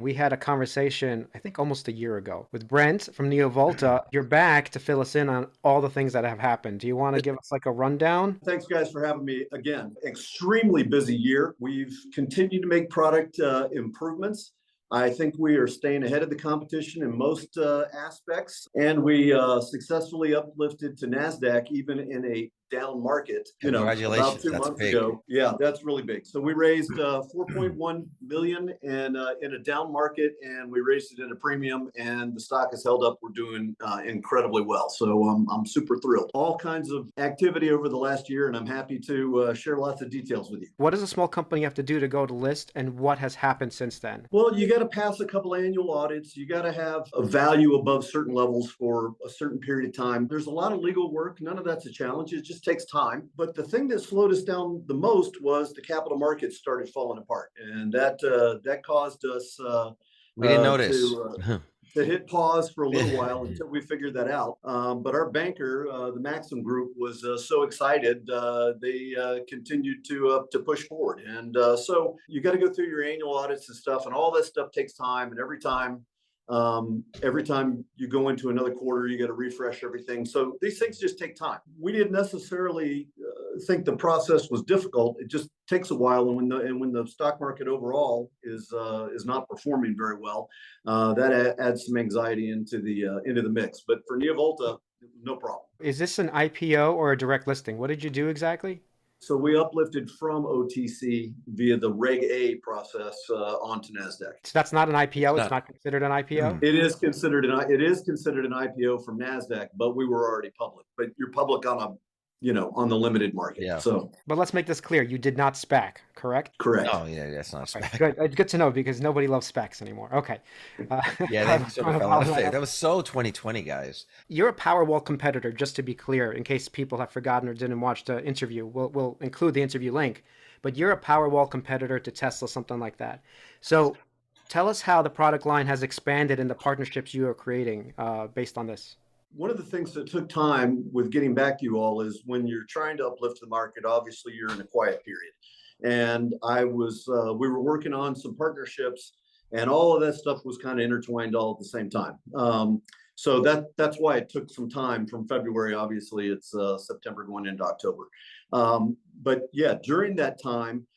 We had a conversation, I think almost a year ago, with Brent from Neovolta. You're back to fill us in on all the things that have happened. Do you want to give us like a rundown? Thanks, guys, for having me again. Extremely busy year. We've continued to make product improvements. I think we are staying ahead of the competition in most aspects, and we successfully uplifted to Nasdaq even in a down market. About Congratulations. two That's months big. ago. Yeah, that's really big. So we raised 4.1 million in a down market, and we raised it at a premium, and the stock has held up. We're doing incredibly well. So I'm super thrilled. All kinds of activity over the last year, and I'm happy to share lots of details with you. What does a small company have to do to go to list, and what has happened since then? Well, you got to pass a couple annual audits. You got to have a value above certain levels for a certain period of time. There's a lot of legal work. None of that's a challenge. It just takes time. But the thing that slowed us down the most was the capital markets started falling apart, and that caused us We didn't notice. to hit pause for a little while until we figured that out. But our banker, the Maxim Group, was so excited. They continued to push forward. And so you got to go through your annual audits and stuff, and all that stuff takes time. And every time you go into another quarter, you got to refresh everything. So these things just take time. We didn't necessarily think the process was difficult. It just takes a while, and when the stock market overall is not performing very well, that adds some anxiety into the mix. But for Neovolta, no problem. Is this an IPO or a direct listing? What did you do exactly? So we uplifted from OTC via the Reg A process onto Nasdaq. So that's not an IPO. It's not considered an IPO. It is considered an IPO from Nasdaq, but we were already public. But you're public on on the limited market. Yeah. So, but let's make this clear. You did not SPAC, correct? Correct. Oh, yeah, that's not SPAC. Good. It's good to know because nobody loves SPACs anymore. Okay. Yeah, they sort of fell out of favor. That was so 2020, guys. You're a Powerwall competitor, just to be clear, in case people have forgotten or didn't watch the interview. We'll include the interview link. But you're a Powerwall competitor to Tesla, something like that. So tell us how the product line has expanded and the partnerships you are creating based on this. One of the things that took time with getting back to you all is when you're trying to uplift the market, obviously you're in a quiet period. And we were working on some partnerships, and all of that stuff was kind of intertwined all at the same time. So that's why it took some time from February. Obviously, it's September going into October. But yeah, during that time,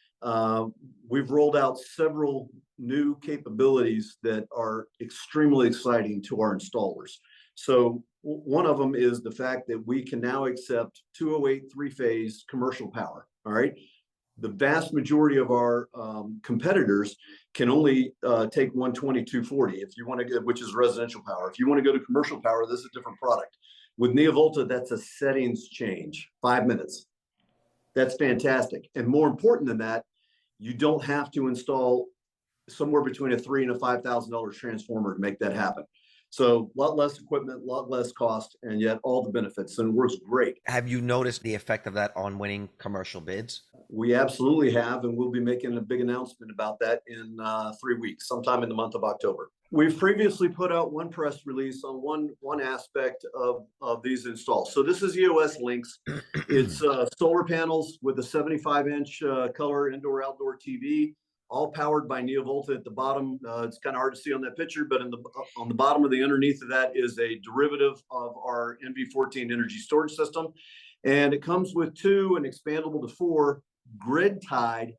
we've rolled out several new capabilities that are extremely exciting to our installers. So one of them is the fact that we can now accept 208 three-phase commercial power. All right. The vast majority of our competitors can only take 120, 240 if you want to get, which is residential power. If you want to go to commercial power, this is a different product. With Neovolta, that's a settings change, 5 minutes. That's fantastic. And more important than that, you don't have to install somewhere between a $3,000 and a $5,000 transformer to make that happen. So a lot less equipment, a lot less cost, and yet all the benefits, and it works great. Have you noticed the effect of that on winning commercial bids? We absolutely have, and we'll be making a big announcement about that in 3 weeks, sometime in the month of October. We've previously put out one press release on one aspect of these installs. So this is EOS Linx. It's solar panels with a 75-inch color indoor-outdoor TV. All powered by Neovolta at the bottom. It's kind of hard to see on that picture, but on the bottom of the underneath of that is a derivative of our NV14 energy storage system. And it comes with 2 and expandable to 4 grid-tied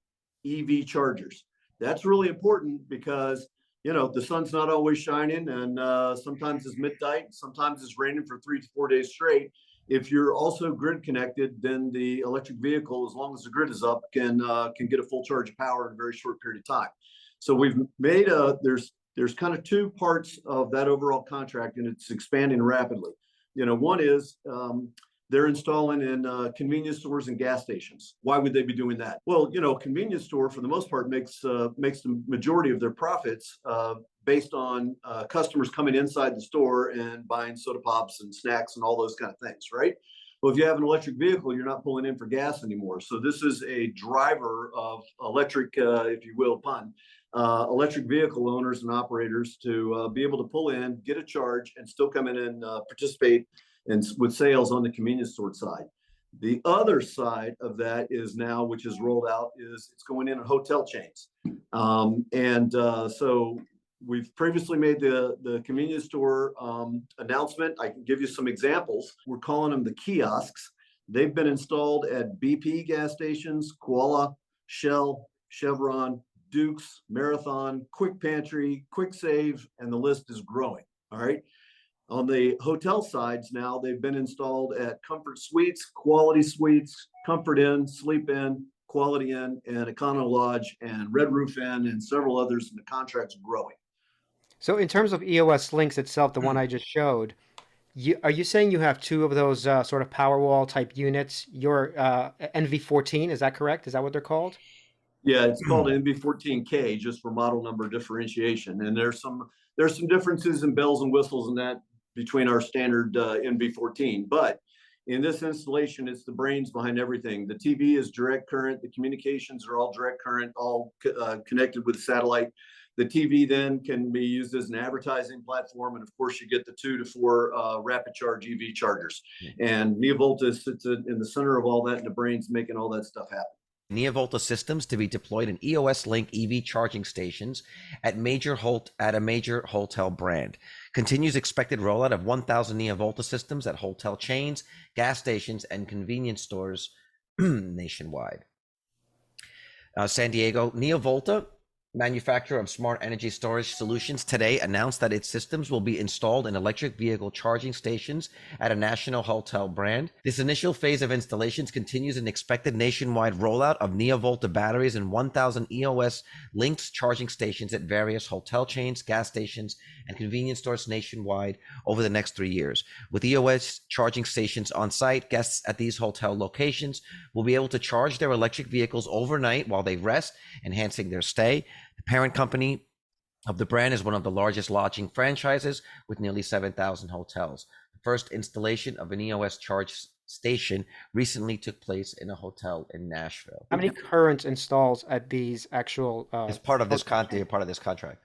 EV chargers. That's really important because, the sun's not always shining, and sometimes it's midnight, sometimes it's raining for 3 to 4 days straight. If you're also grid connected, then the electric vehicle, as long as the grid is up, can get a full charge of power in a very short period of time. So we've made there's kind of 2 parts of that overall contract, and it's expanding rapidly. One is they're installing in convenience stores and gas stations. Why would they be doing that? Well, a convenience store for the most part makes the majority of their profits based on customers coming inside the store and buying soda pops and snacks and all those kind of things, right? Well, if you have an electric vehicle, you're not pulling in for gas anymore. So this is a driver of electric, if you will, pun, electric vehicle owners and operators to be able to pull in, get a charge, and still come in and participate with sales on the convenience store side. The other side of that is now, which is rolled out, is it's going in hotel chains. So We've previously made the convenience store announcement. I can give you some examples. We're calling them the kiosks. They've been installed at BP gas stations, Koala, Shell, Chevron, Duke's, Marathon, Quick Pantry, Quick Save, and the list is growing. All right. On the hotel sides now, they've been installed at Comfort Suites, Quality Suites, Comfort Inn, Sleep Inn, Quality Inn, and Econo Lodge, and Red Roof Inn, and several others, and the contract's growing. So in terms of EOS Linx itself, the one I just showed, are you saying you have two of those sort of Powerwall type units? Your NV14, is that correct? Is that what they're called? Yeah, it's called NV14K just for model number differentiation. And there's some differences in bells and whistles in that between our standard NV14. But in this installation, it's the brains behind everything. The TV is direct current. The communications are all direct current, all connected with satellite. The TV then can be used as an advertising platform. And of course, you get the 2 to 4 rapid charge EV chargers. And Neovolta sits in the center of all that, and the brain's making all that stuff happen. Neovolta systems to be deployed in EOS Link EV charging stations at a major hotel brand. Continues expected rollout of 1,000 Neovolta systems at hotel chains, gas stations, and convenience stores nationwide. San Diego, Neovolta, manufacturer of smart energy storage solutions, today announced that its systems will be installed in electric vehicle charging stations at a national hotel brand. This initial phase of installations continues an expected nationwide rollout of Neovolta batteries in 1,000 EOS Linx charging stations at various hotel chains, gas stations, and convenience stores nationwide over the next 3 years. With EOS charging stations on site, guests at these hotel locations will be able to charge their electric vehicles overnight while they rest, enhancing their stay. The parent company of the brand is one of the largest lodging franchises with nearly 7,000 hotels. The first installation of an EOS charge station recently took place in a hotel in Nashville. How many current installs at these actual? As part of this contract.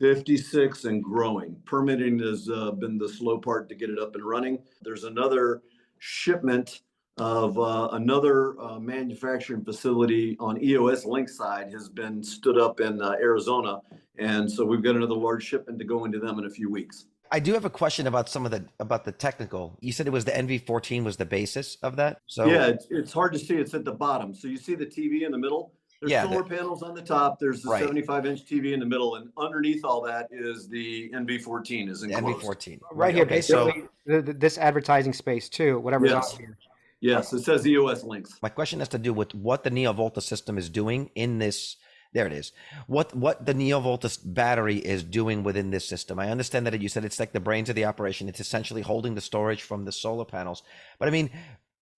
56 and growing. Permitting has been the slow part to get it up and running. There's another shipment of another manufacturing facility on EOS Linx side has been stood up in Arizona. And so we've got another large shipment to go into them in a few weeks. I do have a question about about the technical. You said it was the NV14 was the basis of that. So yeah, it's hard to see. It's at the bottom. So you see the TV in the middle. There's solar panels on the top. There's the 75-inch TV in the middle, and underneath all that is the NV14 is enclosed. NV14 right here, basically this advertising space too. Whatever's on here. Yes, it says EOS Linx. My question has to do with what the Neovolta system is doing in this. There it is. What the Neovolta battery is doing within this system. I understand that you said it's like the brains of the operation. It's essentially holding the storage from the solar panels. But I mean,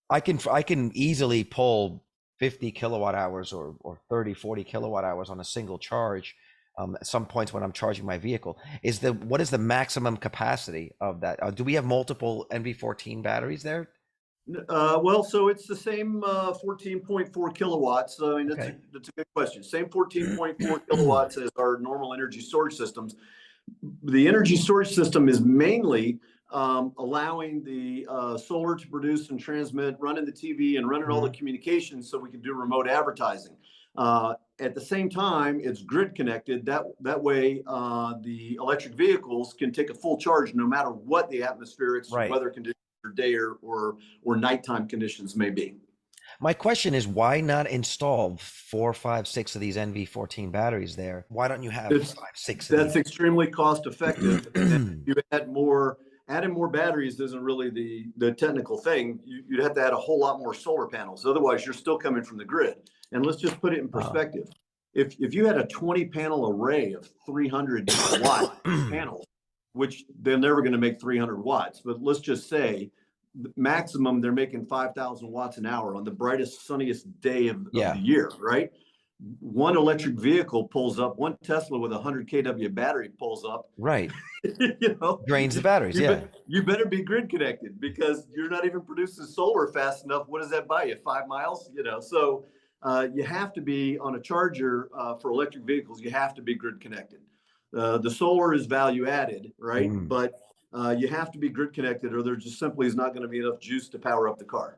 I can easily pull 50 kilowatt hours or 30, 40 kilowatt hours on a single charge at some points when I'm charging my vehicle. What is the maximum capacity of that? Do we have multiple NV14 batteries there? Well, so it's the same 14.4 kilowatts. I mean, that's a good question. Same 14.4 kilowatts as our normal energy storage systems. The energy storage system is mainly allowing the solar to produce and transmit, running the TV and running all the communications so we can do remote advertising. At the same time, it's grid connected. That way, the electric vehicles can take a full charge no matter what the atmospheric weather conditions or day or nighttime conditions may be. My question is, why not install 4, 5, 6 of these NV14 batteries there? Why don't you have 5, 6 of That's these? extremely cost effective. And you adding more batteries isn't really the technical thing. You'd have to add a whole lot more solar panels. Otherwise, you're still coming from the grid. And let's just put it in perspective. If you had a 20 panel array of 300 watt panels, which they're never going to make 300 watts, but let's just say maximum they're making 5,000 watts an hour on the brightest, sunniest day of the year, right? One electric vehicle pulls up, one Tesla with a 100 kW battery pulls up. Right. You know, drains the batteries. You better be grid connected because you're not even producing solar fast enough. What does that buy you? 5 miles? You know, so you have to be on a charger for electric vehicles. You have to be grid connected. The solar is value added, right? But you have to be grid connected or there just simply is not going to be enough juice to power up the car.